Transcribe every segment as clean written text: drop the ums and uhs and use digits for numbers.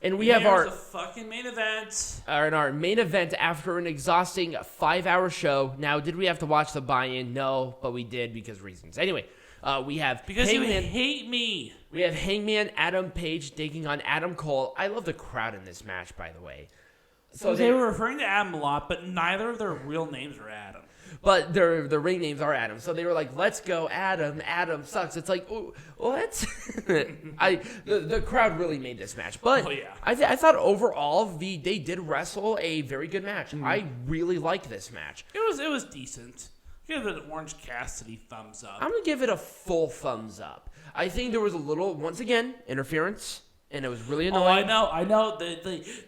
And we have the fucking main event. Our main event after an exhausting 5-hour show. Now, did we have to watch the buy-in? No, but we did because reasons. Anyway, we have because Hangman, you hate me. We have Hangman Adam Page taking on Adam Cole. I love the crowd in this match, by the way. So they were referring to Adam a lot, but neither of their real names are Adam. But their ring names are Adam. So they were like, let's go Adam. Adam sucks. It's like, ooh, what? The crowd really made this match. But I thought overall, they did wrestle a very good match. I really liked this match. It was decent. Give it an Orange Cassidy thumbs up. I'm going to give it a full thumbs up. I think there was a little, once again, interference. And it was really annoying. Oh, I know.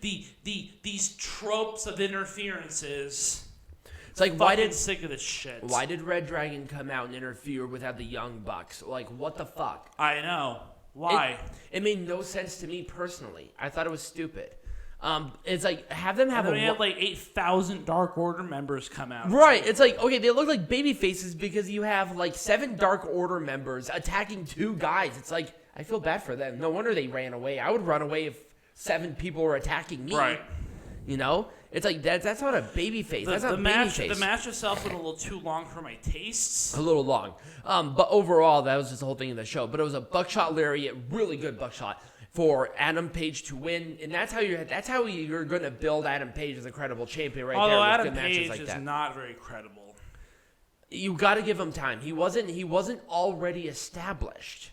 These tropes of interferences. It's like, why did sick of this shit? Why did reDRagon come out and interfere without the Young Bucks? Like, what the fuck? I know. Why? It made no sense to me personally. I thought it was stupid. It's like, have them have we had like 8,000 Dark Order members come out. Right. It's like, okay, they look like baby faces because you have like 7 Dark Order members attacking 2 guys. It's like, I feel bad for them. No wonder they ran away. I would run away if 7 people were attacking me. Right. You know? It's like, that's not a baby face. That's not a baby face. The match itself was a little too long for my tastes. A little long. But overall, that was just the whole thing of the show. But it was a buckshot lariat, really good buckshot for Adam Page to win. And that's how you're going to build Adam Page as a credible champion right Although there. Although with Adam good Page matches like is that. not very credible. You got to give him time. He wasn't already established.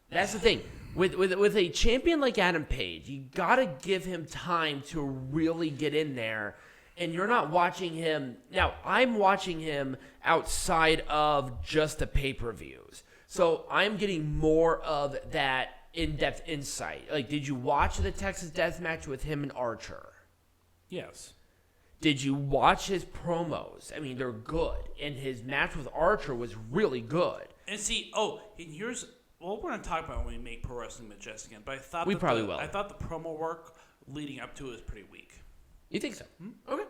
That's the thing. With a champion like Adam Page, you got to give him time to really get in there. And you're not watching him. Now, I'm watching him outside of just the pay-per-views. So I'm getting more of that in-depth insight. Like, did you watch the Texas Death Match with him and Archer? Yes. Did you watch his promos? I mean, they're good. And his match with Archer was really good. And see, and here's... Well, we're going to talk about when we make Pro Wrestling Majestic again, but I thought will. I thought the promo work leading up to it was pretty weak. You think so? Okay.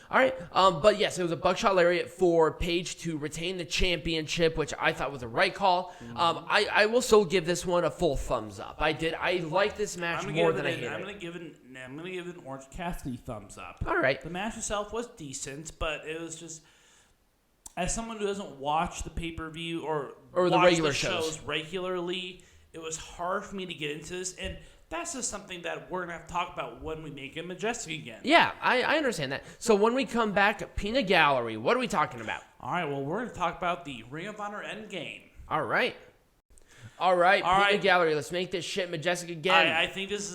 All right. But yes, it was a buckshot lariat for Page to retain the championship, which I thought was the right call. I will still give this one a full thumbs up. I did. I like this match more than I hated it. I'm going to give it an Orange Cassidy thumbs up. All right. The match itself was decent, but it was just... As someone who doesn't watch the pay-per-view or the regular shows regularly, it was hard for me to get into this. And that's just something that we're going to have to talk about when we make it Majestic again. Yeah, I understand that. So when we come back, Peanut Gallery, what are we talking about? All right, well, we're going to talk about the Ring of Honor Endgame. All right, Peanut Gallery, let's make this shit Majestic again. I think this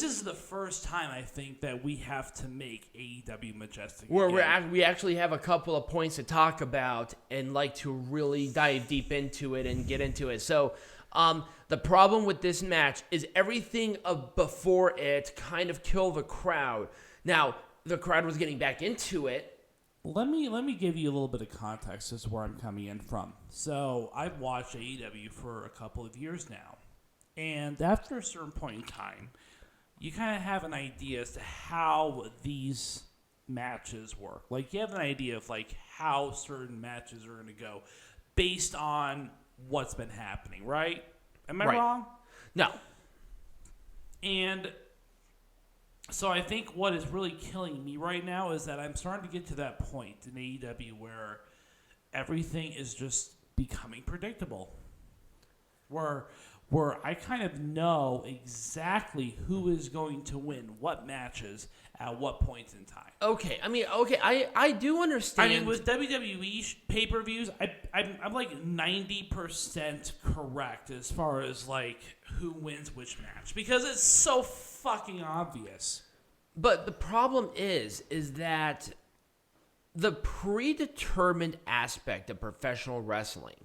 is the first time I think that we have to make AEW Majestic again. We actually have a couple of points to talk about and like to really dive deep into it and get into it. So the problem with this match is everything before it kind of killed the crowd. Now, the crowd was getting back into it. Let me give you a little bit of context as to where I'm coming in from. So I've watched AEW for a couple of years now. And after a certain point in time, you kind of have an idea as to how these matches work. Like, you have an idea of, like, how certain matches are going to go based on what's been happening, right? Am I wrong? No. And so I think what is really killing me right now is that I'm starting to get to that point in AEW where everything is just becoming predictable. Where I kind of know exactly who is going to win what matches at what points in time. Okay, I do understand. I mean, with WWE pay-per-views, I'm like 90% correct as far as like who wins which match because it's so fucking obvious. But the problem is that the predetermined aspect of professional wrestling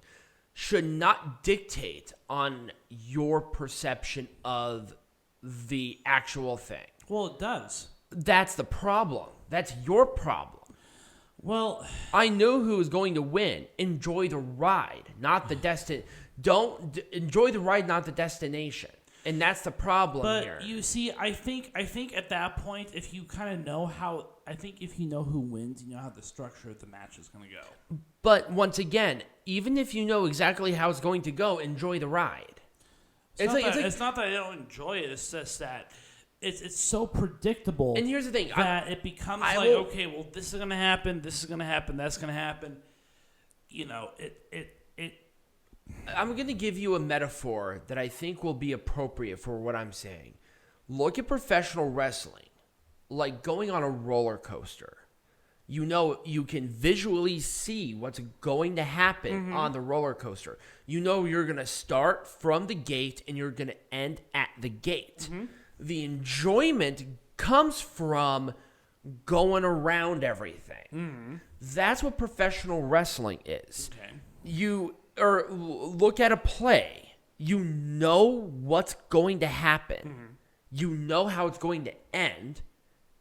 should not dictate on your perception of the actual thing. Well, it does. That's the problem. That's your problem. Well, I know who is going to win. Enjoy the ride, not the destination. Enjoy the ride, not the destination. And that's the problem here. But you see, I think at that point, if you kind of know if you know who wins, you know how the structure of the match is going to go. But once again, even if you know exactly how it's going to go, enjoy the ride. It's not that I don't enjoy it. It's just that it's so predictable. And here's the thing. That it becomes okay, well, this is going to happen, this is going to happen, that's going to happen. You know, I'm going to give you a metaphor that I think will be appropriate for what I'm saying. Look at professional wrestling like going on a roller coaster. You know, you can visually see what's going to happen on the roller coaster. You know you're going to start from the gate and you're going to end at the gate. The enjoyment comes from going around everything. That's what professional wrestling is. Okay. Look at a play. You know what's going to happen. You know how it's going to end.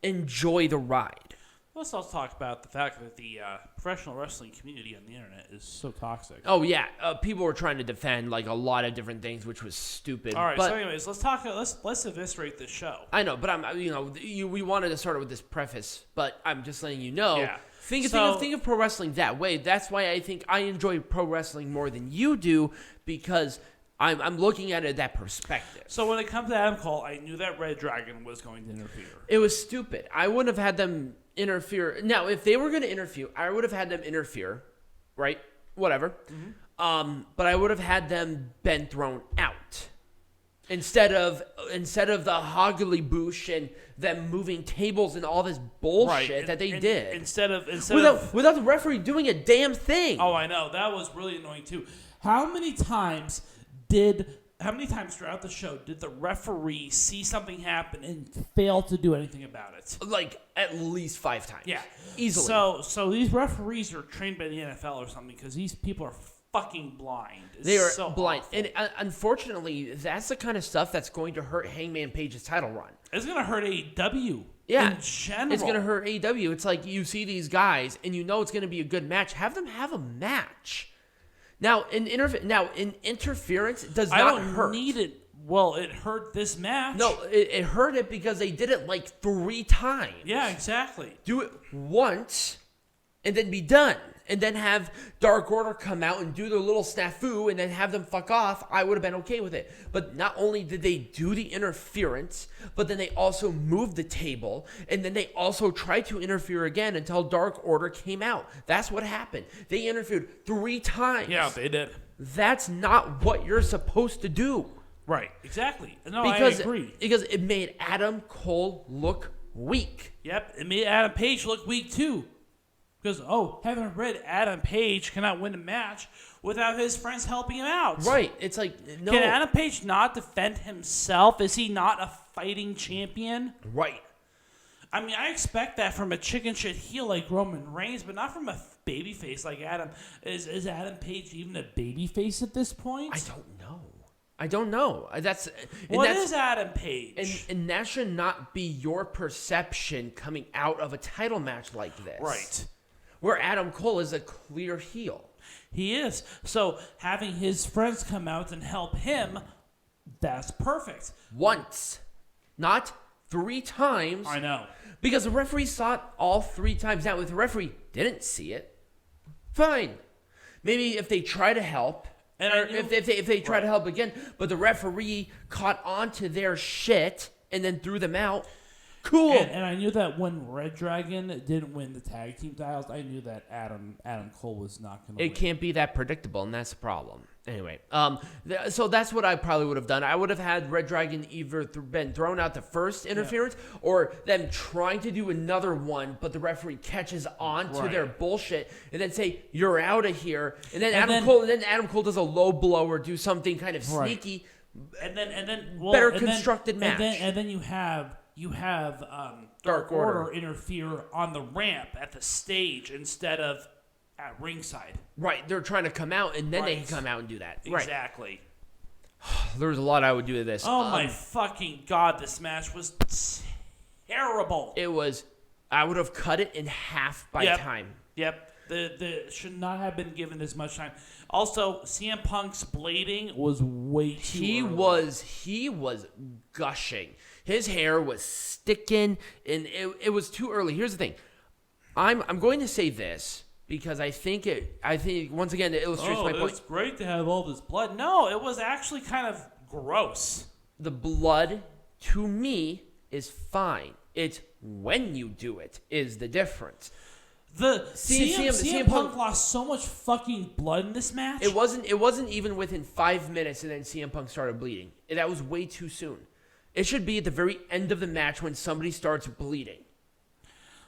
Enjoy the ride. Let's also talk about the fact that the professional wrestling community on the internet is so toxic. Oh yeah, people were trying to defend like a lot of different things, which was stupid. All right, so anyways, let's eviscerate this show. I know, but we wanted to start with this preface, but I'm just letting you know. Yeah. Think of pro wrestling that way. That's why I think I enjoy pro wrestling more than you do, because I'm looking at it that perspective. So when it comes to Adam Cole, I knew that reDRagon was going to interfere. It was stupid. I wouldn't have had them interfere. Now, if they were going to interfere, I would have had them interfere, right? Whatever. But I would have had them been thrown out instead of the hoggly boosh and them moving tables and all this bullshit that they did. Instead of without the referee doing a damn thing. Oh, I know. That was really annoying too. How many times throughout the show did the referee see something happen and fail to do anything about it? Like at least 5 times. Yeah, easily. So these referees are trained by the NFL or something, because these people are fucking blind. They are so blind, awful. and unfortunately, that's the kind of stuff that's going to hurt Hangman Page's title run. It's going to hurt AEW. Yeah, in general. It's going to hurt AEW. It's like you see these guys, and you know it's going to be a good match. Have them have a match. Now, in interference, it does not hurt. I don't need it. Well, it hurt this match. No, it hurt it because they did it like 3 times. Yeah, exactly. Do it once, and then be done. And then have Dark Order come out and do their little snafu and then have them fuck off. I would have been okay with it. But not only did they do the interference, but then they also moved the table. And then they also tried to interfere again until Dark Order came out. That's what happened. They interfered 3 times. Yeah, they did. That's not what you're supposed to do. Right, exactly. No, I agree. Because it made Adam Cole look weak. Yep, it made Adam Page look weak too. Because, heaven forbid, Adam Page cannot win a match without his friends helping him out. Right. It's like, no. Can Adam Page not defend himself? Is he not a fighting champion? Right. I mean, I expect that from a chicken shit heel like Roman Reigns, but not from a babyface like Adam. Is Adam Page even a babyface at this point? I don't know. What is Adam Page? And that should not be your perception coming out of a title match like this. Right. Where Adam Cole is a clear heel. He is. So having his friends come out and help him, that's perfect. Once. Not 3 times. I know. Because the referee saw it all 3 times. Now, if the referee didn't see it, fine. Maybe if they try to help, or if they try to help again, but the referee caught on to their shit and then threw them out, cool. And I knew that when reDRagon didn't win the tag team titles, I knew that Adam Cole was not going to win. It can't be that predictable, and that's the problem. Anyway, so that's what I probably would have done. I would have had reDRagon either been thrown out the first interference, or them trying to do another one, but the referee catches on to their bullshit, and then say, "You're out of here." And then Adam Cole does a low blow or do something kind of sneaky, and then better constructed match. And then you have Dark Order interfere on the ramp at the stage instead of at ringside. Right, they're trying to come out, and then they can come out and do that. Exactly. Right. There's a lot I would do to this. Oh my fucking God, this match was terrible. It was. I would have cut it in half by time. Yep. The should not have been given this much time. Also, CM Punk's blading was way too early. He was gushing. His hair was sticking, and it was too early. Here's the thing. I'm going to say this because I think once again it illustrates my point. It's great to have all this blood. No, it was actually kind of gross. The blood, to me, is fine. It's when you do it is the difference. CM Punk lost so much fucking blood in this match. It wasn't even within 5 minutes, and then CM Punk started bleeding. That was way too soon. It should be at the very end of the match when somebody starts bleeding.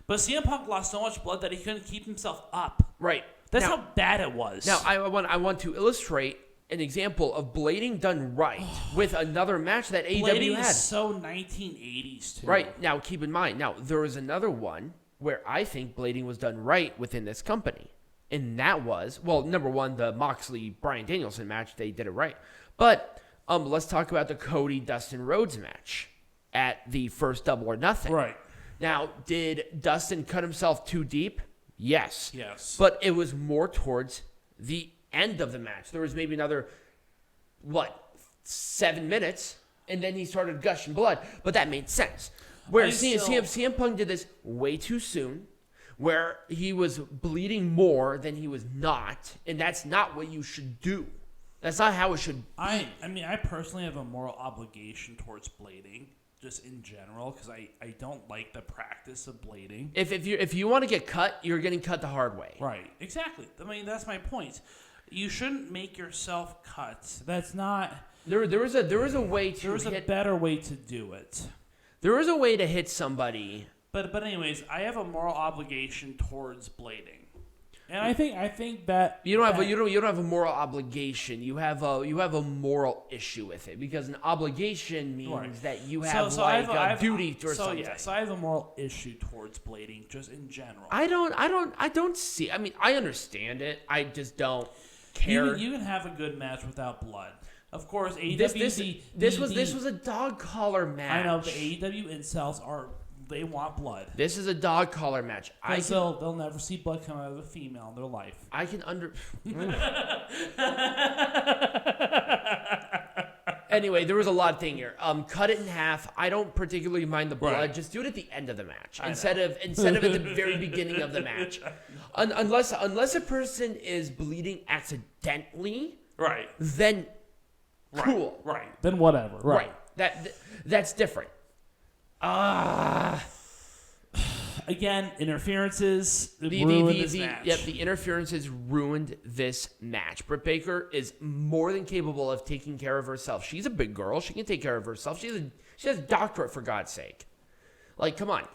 But CM Punk lost so much blood that he couldn't keep himself up. Right. That's how bad it was. Now, I want to illustrate an example of blading done right with another match that AEW blading had. is so 1980s, too. Right. Now, keep in mind, there was another one where I think blading was done right within this company. And that was, well, number one, the Moxley-Bryan Danielson match. They did it right. But let's talk about the Cody-Dustin Rhodes match at the first Double or Nothing. Right. Now, did Dustin cut himself too deep? Yes. Yes. But it was more towards the end of the match. There was maybe another, 7 minutes, and then he started gushing blood. But that made sense. Where CM Punk did this way too soon, where he was bleeding more than he was not, and that's not what you should do. That's not how it should be. I mean, I personally have a moral obligation towards blading, just in general, because I don't like the practice of blading. If you want to get cut, you're getting cut the hard way. Right, exactly. I mean, that's my point. You shouldn't make yourself cut. That's not... There was a way to There was a better way to do it. There is a way to hit somebody. But anyways, I have a moral obligation towards blading. And I think that you don't have a moral obligation. You have a moral issue with it, because an obligation means that you have a duty or something. So I have a moral issue towards blading, just in general. I don't see. I mean, I understand it. I just don't care. You can have a good match without blood. Of course, AEW. This was a dog collar match. I know the AEW incels they want blood. This is a dog collar match. They'll never see blood come out of a female in their life. I can Anyway, there was a lot of thing here. Cut it in half. I don't particularly mind the blood. Right. Just do it at the end of the match instead of at the very beginning of the match. Unless a person is bleeding accidentally, right? Then cool, right? Then whatever, right? That's different. Again, interferences ruined this match. Yep, the interferences ruined this match. Britt Baker is more than capable of taking care of herself. She's a big girl. She can take care of herself. She has a doctorate, for God's sake. Like, come on.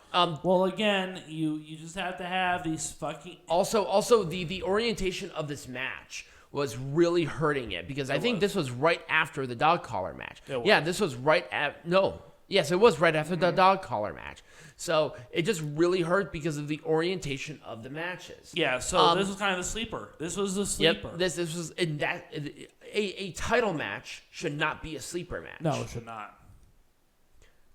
Well, again, you just have to have these fucking... Also, the orientation of this match was really hurting it, because I think this was right after the dog collar match. Yeah, this was right at... No. Yes, it was right after the dog collar match. So it just really hurt because of the orientation of the matches. Yeah, so this was kind of the sleeper. This was the sleeper. Yep, this was in that a title match should not be a sleeper match. No, it should not.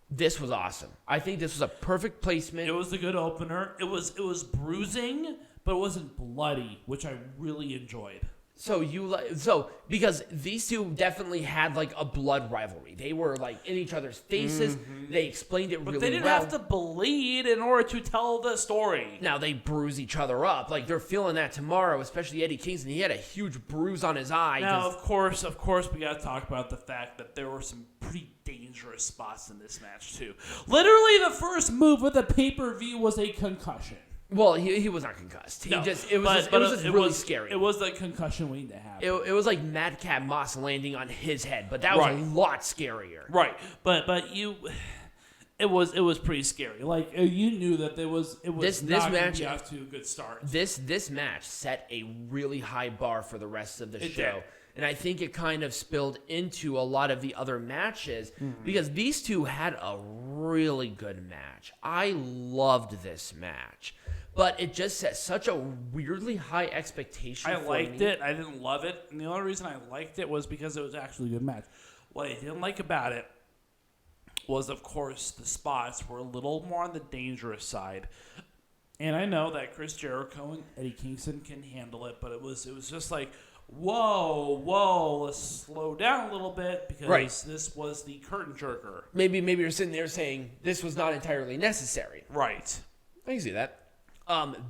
This was awesome. I think this was a perfect placement. It was a good opener. It was bruising, but it wasn't bloody, which I really enjoyed. So because these two definitely had like a blood rivalry. They were like in each other's faces. Mm-hmm. They explained it really well. But they didn't have to bleed in order to tell the story. Now they bruise each other up. Like they're feeling that tomorrow, especially Eddie Kingston. He had a huge bruise on his eye. Now, of course, we got to talk about the fact that there were some pretty dangerous spots in this match too. Literally, the first move of the pay-per-view was a concussion. Well, he was not concussed. It was really scary. It was the concussion waiting to happen. It was like Madcap Moss landing on his head, but that was a lot scarier. Right, but it was pretty scary. Like you knew that this match off to a good start. This match set a really high bar for the rest of the show. Did. And I think it kind of spilled into a lot of the other matches because these two had a really good match. I loved this match. But it just set such a weirdly high expectation for me. I liked it. I didn't love it. And the only reason I liked it was because it was actually a good match. What I didn't like about it was, of course, the spots were a little more on the dangerous side. And I know that Chris Jericho and Eddie Kingston can handle it, but it was just like, whoa, let's slow down a little bit because this was the curtain jerker. Maybe you're sitting there saying this was not entirely necessary. Right. I can see that.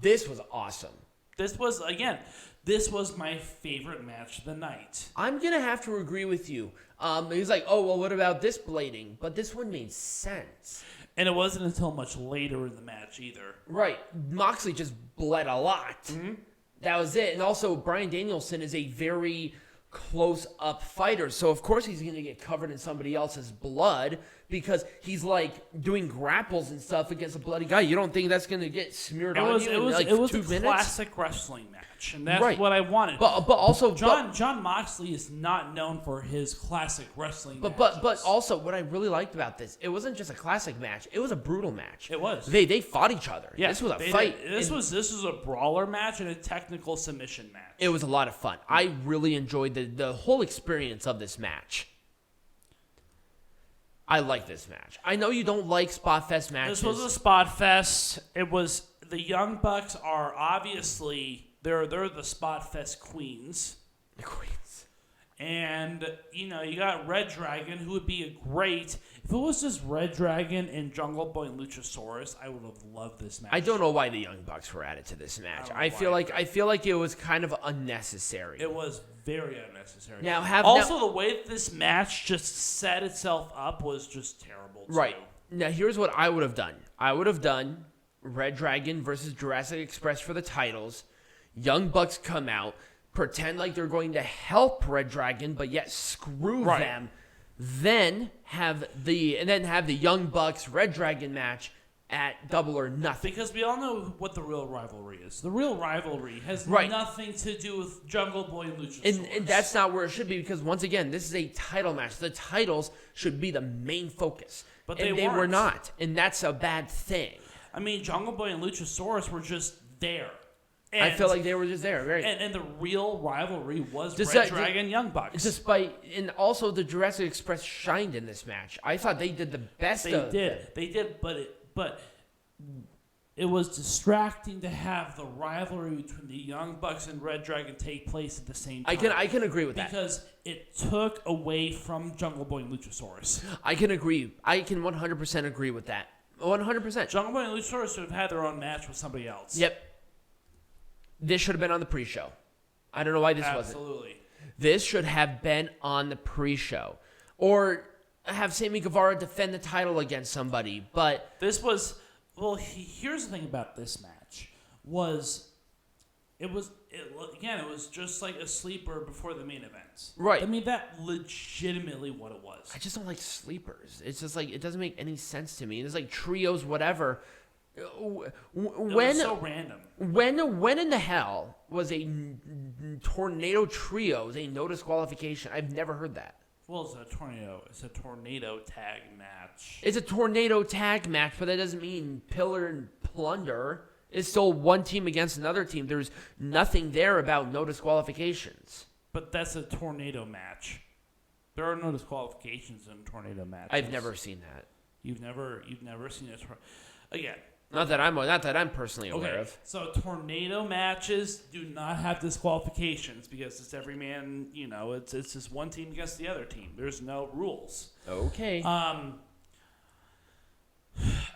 This was awesome. This was, again, This was my favorite match of the night. I'm going to have to agree with you. He's like, oh, well, what about this blading? But this one made sense. And it wasn't until much later in the match either. Right. Moxley just bled a lot. Mm-hmm. That was it. And also, Bryan Danielson is a very close-up fighter. So, of course, he's going to get covered in somebody else's blood because he's, like, doing grapples and stuff against a bloody guy. You don't think that's going to get smeared on you in, like, 2 minutes? It was a classic wrestling match, and that's right. what I wanted. But also... John Moxley is not known for his classic wrestling matches. But also, what I really liked about this, it wasn't just a classic match. It was a brutal match. It was. They fought each other. Yeah, this was a fight. This was a brawler match and a technical submission match. It was a lot of fun. I really enjoyed the whole experience of this match. I like this match. I know you don't like Spot Fest matches. This was a Spot Fest. It was the Young Bucks are obviously they're the Spot Fest queens. The queens. And you got reDRagon, who would be a great if it was just reDRagon and Jungle Boy and Luchasaurus. I would have loved this match. I don't know why the Young Bucks were added to this match. I feel like it was kind of unnecessary. It was very unnecessary. The way that this match just set itself up was just terrible. Too. Right. Now, here's what I would have done. I would have done reDRagon versus Jurassic Express for the titles. Young Bucks come out, pretend like they're going to help reDRagon, but yet screw them. Then have the Young Bucks reDRagon match at Double or Nothing. Because we all know what the real rivalry is. The real rivalry has nothing to do with Jungle Boy and Luchasaurus. And that's not where it should be because, once again, this is a title match. The titles should be the main focus. But they were not. And that's a bad thing. I mean, Jungle Boy and Luchasaurus were just there. And, I feel like they were just there. Right. And the real rivalry was reDRagon Young Bucks. And also the Jurassic Express shined in this match. I thought they did the best They did, but it was distracting to have the rivalry between the Young Bucks and reDRagon take place at the same time. I can agree with that. Because it took away from Jungle Boy and Luchasaurus. I can agree. I can 100% agree with that. 100%. Jungle Boy and Luchasaurus should have had their own match with somebody else. Yep. This should have been on the pre-show. I don't know why this wasn't. Absolutely. This should have been on the pre-show. Or have Sammy Guevara defend the title against somebody. But this was... Well, here's the thing about this match. It was just like a sleeper before the main event. Right. I mean, that legitimately what it was. I just don't like sleepers. It's just like, it doesn't make any sense to me. It's like trios, whatever. It was so random. When in the hell was a tornado trios a no disqualification? I've never heard that. Well, it's a tornado tag match. It's a tornado tag match, but that doesn't mean pillar and plunder. It's still one team against another team. There's nothing there about no disqualifications. But that's a tornado match. There are no disqualifications in tornado matches. I've never seen that. You've never seen it again. Not that I'm personally aware of. So tornado matches do not have disqualifications because it's every man. It's just one team against the other team. There's no rules. Okay.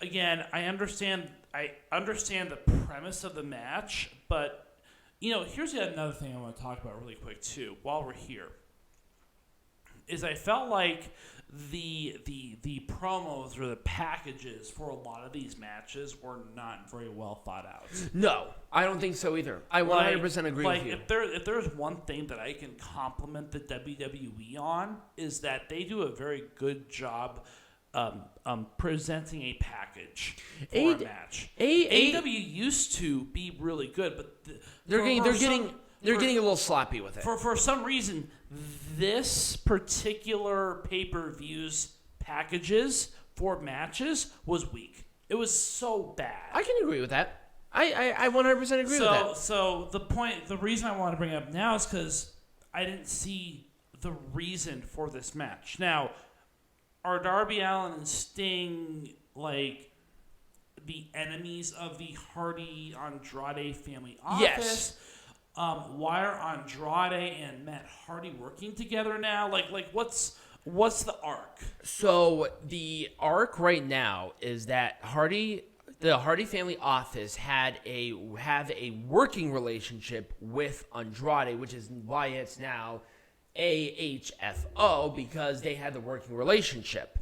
Again, I understand the premise of the match, but here's another thing I want to talk about really quick too. While we're here, is I felt like the promos or the packages for a lot of these matches were not very well thought out. No, I don't think so either. I 100% agree with you. If there's one thing that I can compliment the WWE on is that they do a very good job presenting a package for a match. AEW used to be really good, but they're getting a little sloppy with it. For some reason, this particular pay-per-views packages for matches was weak. It was so bad. I can agree with that. I 100% agree with that. So the reason I want to bring it up now is because I didn't see the reason for this match. Now, are Darby Allin and Sting like the enemies of the Hardy Andrade family office? Yes. Why are Andrade and Matt Hardy working together now? Like what's the arc? So the arc right now is that Hardy the Hardy family office have a working relationship with Andrade, which is why it's now AHFO, because they had the working relationship.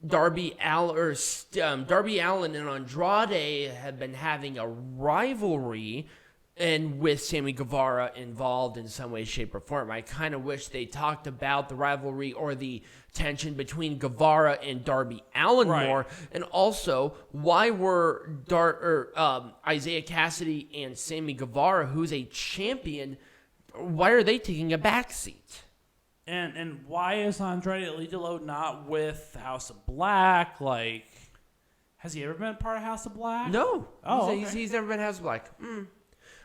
Darby Allin and Andrade have been having a rivalry, and with Sammy Guevara involved in some way, shape, or form. I kind of wish they talked about the rivalry or the tension between Guevara and Darby Allin more, and also why were Isaiah Cassidy and Sammy Guevara, who's a champion, why are they taking a backseat? And why is Andrade Alidolo not with House of Black? Like, has he ever been part of House of Black? No. Oh, he's never been House of Black.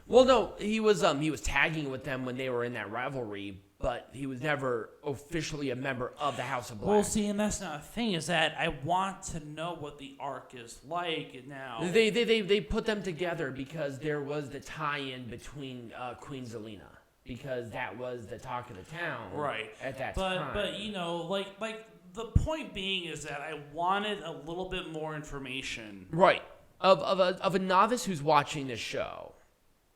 Well, no, he was tagging with them when they were in that rivalry, but he was never officially a member of the House of Black. Well, see, and that's not a thing, is that I want to know what the arc is like now. They put them together because there was the tie-in between Queen Zelina, because that was the talk of the town at that time. But you know, like the point being is that I wanted a little bit more information. Right. Of a novice who's watching this show.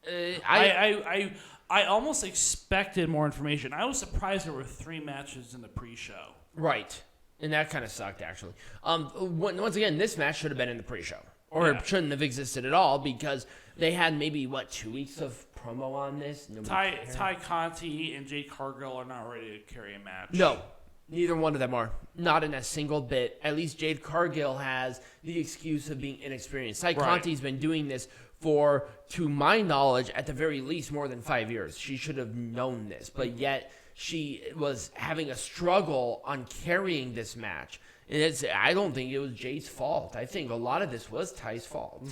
I almost expected more information. I was surprised there were 3 matches in the pre-show. Right. And that kind of sucked, actually. Once again, this match should have been in the pre-show. Or it shouldn't have existed at all, because they had maybe, 2 weeks of promo on this? Ty Conti and Jade Cargill are not ready to carry a match. No. Neither one of them are. Not in a single bit. At least Jade Cargill has the excuse of being inexperienced. Ty Conti's been doing this for, to my knowledge, at the very least, more than 5 years. She should have known this, but yet she was having a struggle on carrying this match. And I don't think it was Jade's fault. I think a lot of this was Ty's fault.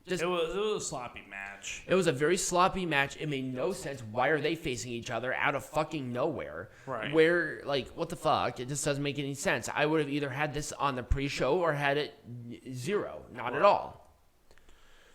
It was a sloppy match. It was a very sloppy match. It made no sense. Why are they facing each other out of fucking nowhere? Right. Where, what the fuck? It just doesn't make any sense. I would have either had this on the pre-show or had it 0. Not at all.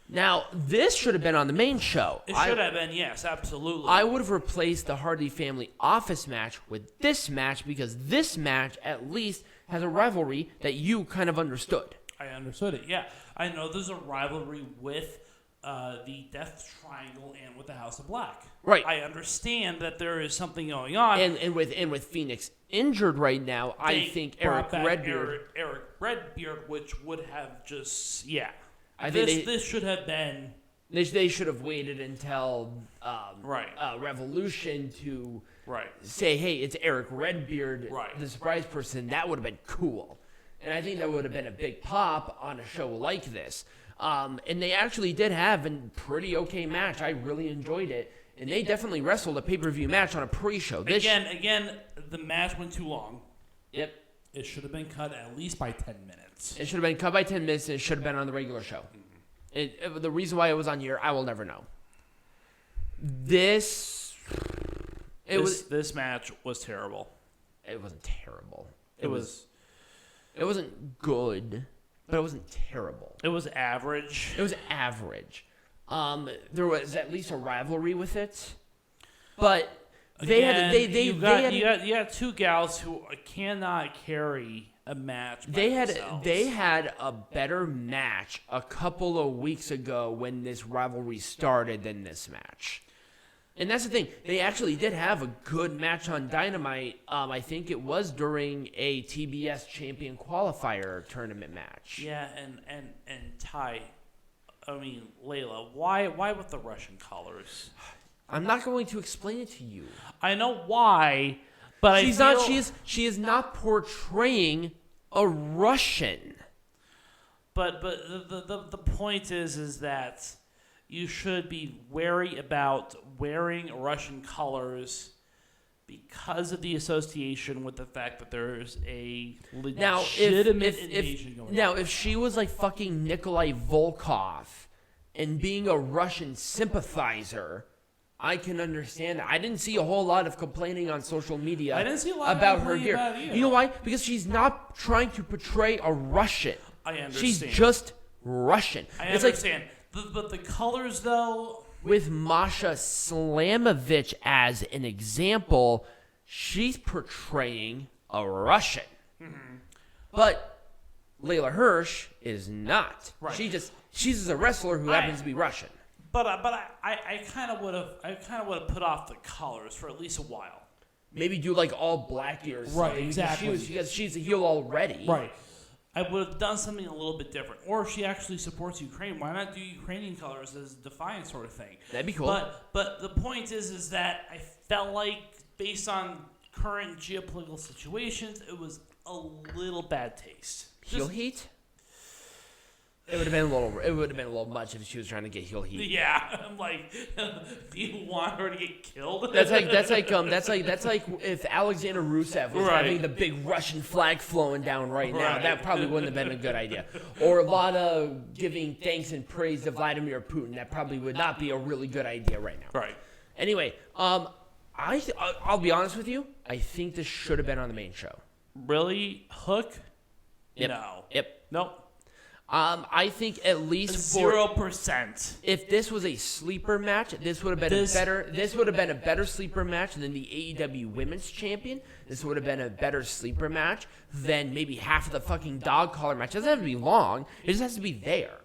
Now, this should have been on the main show. It should have been, yes, absolutely. I would have replaced the Hardy Family Office match with this match, because this match at least has a rivalry that you kind of understood. I understood it, yeah. I know there's a rivalry with the Death Triangle and with the House of Black. Right. I understand that there is something going on. And with Phoenix injured right now, I think Erick Redbeard. Erick Redbeard, which would have just, I think this should have been. They should have waited until Right. Revolution to Right. say, hey, it's Erick Redbeard, Right. the surprise person. That would have been cool. And I think that would have been a big pop on a show like this. And they actually did have a pretty okay match. I really enjoyed it. And they definitely wrestled a pay-per-view match on a pre-show. Again, the match went too long. Yep. It should have been cut at least by 10 minutes. It should have been cut by 10 minutes, and it should have been on the regular show. The reason why it was on here, I will never know. This match was terrible. It wasn't terrible. It wasn't good, but it wasn't terrible. It was average. It was average. There was at least a rivalry with it, but you got 2 gals who cannot carry a match. They had a better match a couple of weeks ago when this rivalry started than this match. And that's the thing. They actually did have a good match on Dynamite. I think it was during a TBS Champion Qualifier tournament match. Yeah, and Leyla, why with the Russian colors? I'm not going to explain it to you. I know why, but she is not portraying a Russian. But the point is that you should be wary about wearing Russian colors because of the association with the fact that there's a legitimate invasion going on. Now, if she was like fucking Nikolai Volkov and being a Russian sympathizer, I can understand that. I didn't see a whole lot of complaining on social media about her gear. You know why? Because she's not trying to portray a Russian. I understand. She's just Russian. I understand. But the colors, though... With Masha Slamovich as an example, she's portraying a Russian. Mm-hmm. But Leyla Hirsch is not. Right. She's just a wrestler who happens to be Russian. But I kind of would have put off the colors for at least a while. Maybe do like all black or something. Right, exactly. Because she's a heel already. Right. I would have done something a little bit different. Or if she actually supports Ukraine, why not do Ukrainian colors as a defiant sort of thing? That'd be cool. But the point is that I felt like, based on current geopolitical situations, it was a little bad taste. Heel heat? It would have been a little much if she was trying to get heel heat. Yeah, I'm like, do you want her to get killed? That's like if Alexander Rusev was having the big Russian flag flowing down right now. That probably wouldn't have been a good idea. Or Lana giving thanks and praise to Vladimir Putin. That probably would not be a really good idea right now. Right. Anyway, I'll be honest with you. I think this should have been on the main show. Really? Hook? Yep. No. Yep. Nope. I think at least 0%. If this was a sleeper match, this would have been a better sleeper match than the AEW Women's Champion. This would have been a better sleeper match than maybe half of the fucking dog collar match. It doesn't have to be long. It just has to be there.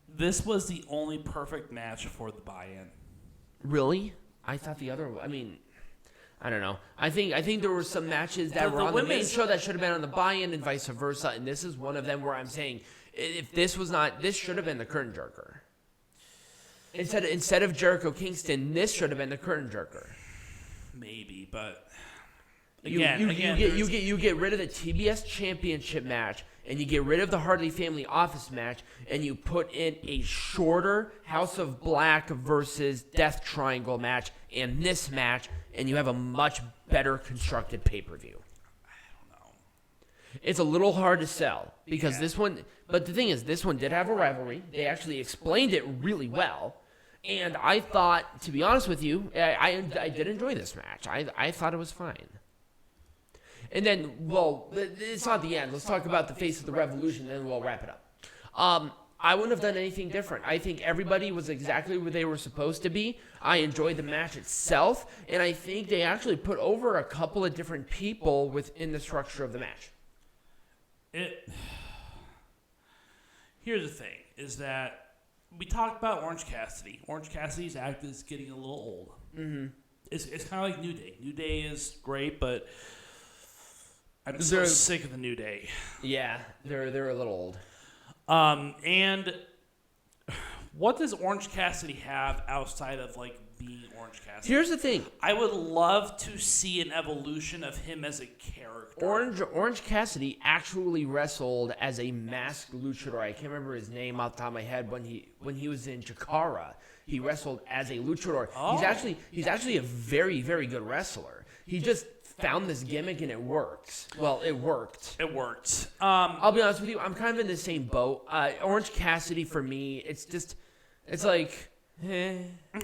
This was the only perfect match for the buy-in. Really? I thought the other. I mean, I don't know. I think there were some matches that were on the main show that should have been on the buy-in and vice versa, and this is one of them where I'm saying if this was not, this should have been the curtain jerker. Instead of Jericho Kingston, this should have been the curtain jerker. Maybe, but you get rid of the TBS Championship match, and you get rid of the Hardy Family Office match, and you put in a shorter House of Black versus Death Triangle match, and this match. And you have a much better constructed pay-per-view. I don't know. It's a little hard to sell because this one, but the thing is, this one did have a rivalry. They actually explained it really well. And I thought, to be honest with you, I did enjoy this match. I thought it was fine. And then, well, it's not the end. Let's talk about the face of the revolution, and then we'll wrap it up. I wouldn't have done anything different. I think everybody was exactly where they were supposed to be. I enjoyed the match itself, and I think they actually put over a couple of different people within the structure of the match. Here's the thing, is that we talked about Orange Cassidy. Orange Cassidy's act is getting a little old. Mm-hmm. It's kind of like New Day. New Day is great, but I'm so sick of the New Day. Yeah, they're a little old. And what does Orange Cassidy have outside of, like, being Orange Cassidy? Here's the thing. I would love to see an evolution of him as a character. Orange Cassidy actually wrestled as a masked luchador. I can't remember his name off the top of my head. When he was in Chikara, he wrestled as a luchador. Oh. He's actually a very, very good wrestler. He just found this gimmick and it works. Well, it worked. It worked. I'll be honest with you. I'm kind of in the same boat. Orange Cassidy for me, it's like,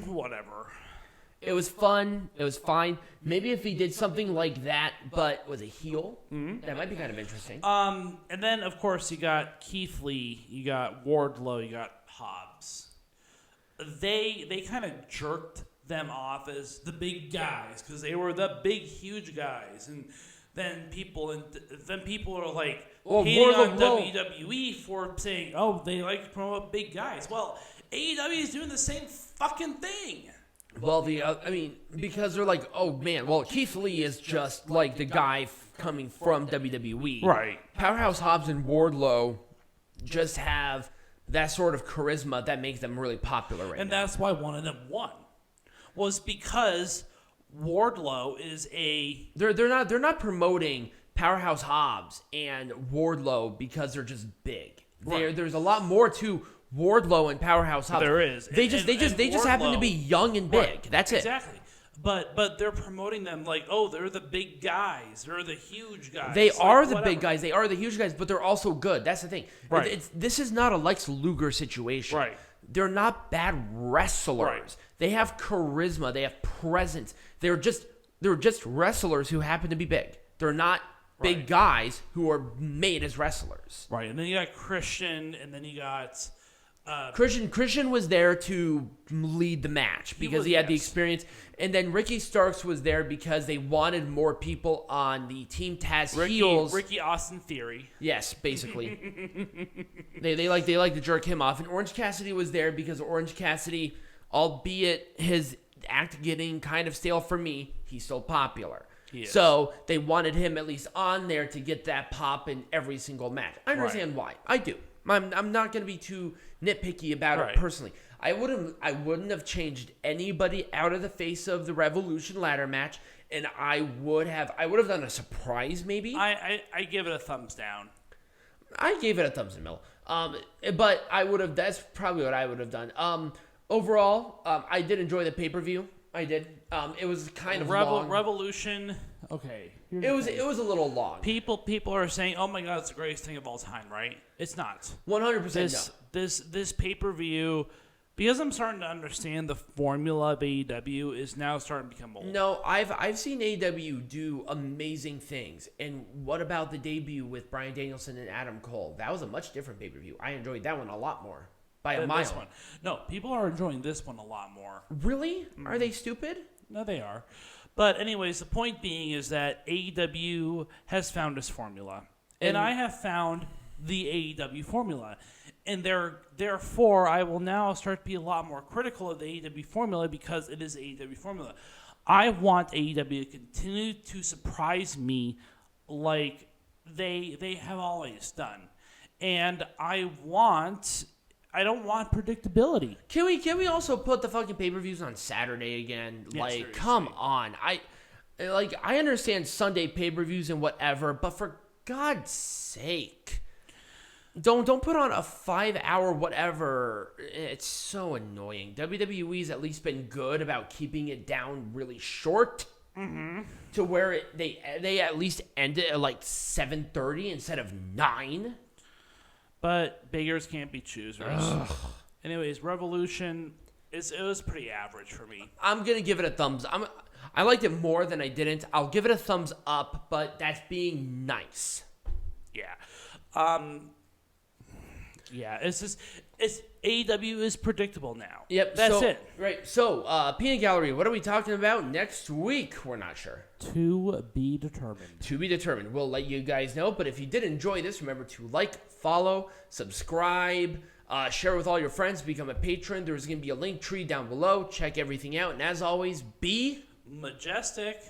Whatever. It was fun. It was fine. Maybe if he did something like that, but was a heel, that might be kind of interesting. And then, of course, you got Keith Lee, you got Wardlow, you got Hobbs. They kind of jerked them off as the big guys because they were the big, huge guys, and then people are like hating on WWE for saying, "Oh, they like to promote big guys." Well, AEW is doing the same fucking thing. Well, because they're like, oh man, well, Keith Lee is just like the guy coming from WWE, right? Powerhouse Hobbs and Wardlow just have that sort of charisma that makes them really popular right now. And that's why one of them won. Was because Wardlow is they're not promoting Powerhouse Hobbs and Wardlow because they're just big. Right. There's a lot more to Wardlow and Powerhouse Hobbs. There is. They just happen to be young and big. Right. That's it. Exactly. But they're promoting them like, oh, they're the big guys. They're the huge guys. They are the big guys. They are the huge guys, but they're also good. That's the thing. Right. This is not a Lex Luger situation. Right. They're not bad wrestlers. Right. They have charisma. They have presence. They're just wrestlers who happen to be big. They're not big guys who are made as wrestlers. Right. And then you got Christian, and then you got Christian was there to lead the match because he had the experience. And then Ricky Starks was there because they wanted more people on the Team Taz heels. Ricky Austin Theory. Yes, basically. they like to jerk him off. And Orange Cassidy was there because Orange Cassidy, albeit his act getting kind of stale for me, he's still popular. So they wanted him at least on there to get that pop in every single match. I understand why. I do. I'm not going to be too nitpicky about it personally. I wouldn't have changed anybody out of the face of the Revolution ladder match, and I would have done a surprise maybe. I give it a thumbs down. I gave it a thumbs in the middle. But I would have. That's probably what I would have done. Overall, I did enjoy the pay-per-view. I did. It was kind of long. Revolution. Okay. It was a little long. People are saying, "Oh my God, it's the greatest thing of all time," right? It's not. 100%. This pay-per-view, because I'm starting to understand the formula of AEW is now starting to become old. No, I've seen AEW do amazing things. And what about the debut with Bryan Danielson and Adam Cole? That was a much different pay-per-view. I enjoyed that one a lot more. By a mile. This one. No, people are enjoying this one a lot more. Really? Mm-hmm. Are they stupid? No, they are. But anyways, the point being is that AEW has found its formula. And I have found the AEW formula. And therefore, I will now start to be a lot more critical of the AEW formula because it is AEW formula. I want AEW to continue to surprise me like they have always done. And I don't want predictability. Can we also put the fucking pay-per-views on Saturday again? Yeah, like, seriously. come on. I understand Sunday pay-per-views and whatever, but for God's sake, don't put on a 5-hour whatever. It's so annoying. WWE's at least been good about keeping it down really short. Mm-hmm. To where they at least end it at like 7:30 instead of 9. But beggars can't be choosers. Ugh. Anyways, Revolution, it was pretty average for me. I'm going to give it a thumbs. I liked it more than I didn't. I'll give it a thumbs up, but that's being nice. Yeah. Yeah, it's AEW is predictable now. Yep. That's it. Right. So, Peanut Gallery, what are we talking about next week? We're not sure. To be determined. To be determined. We'll let you guys know. But if you did enjoy this, remember to like, follow, subscribe, share with all your friends, become a patron. There's going to be a link tree down below. Check everything out. And as always, be majestic.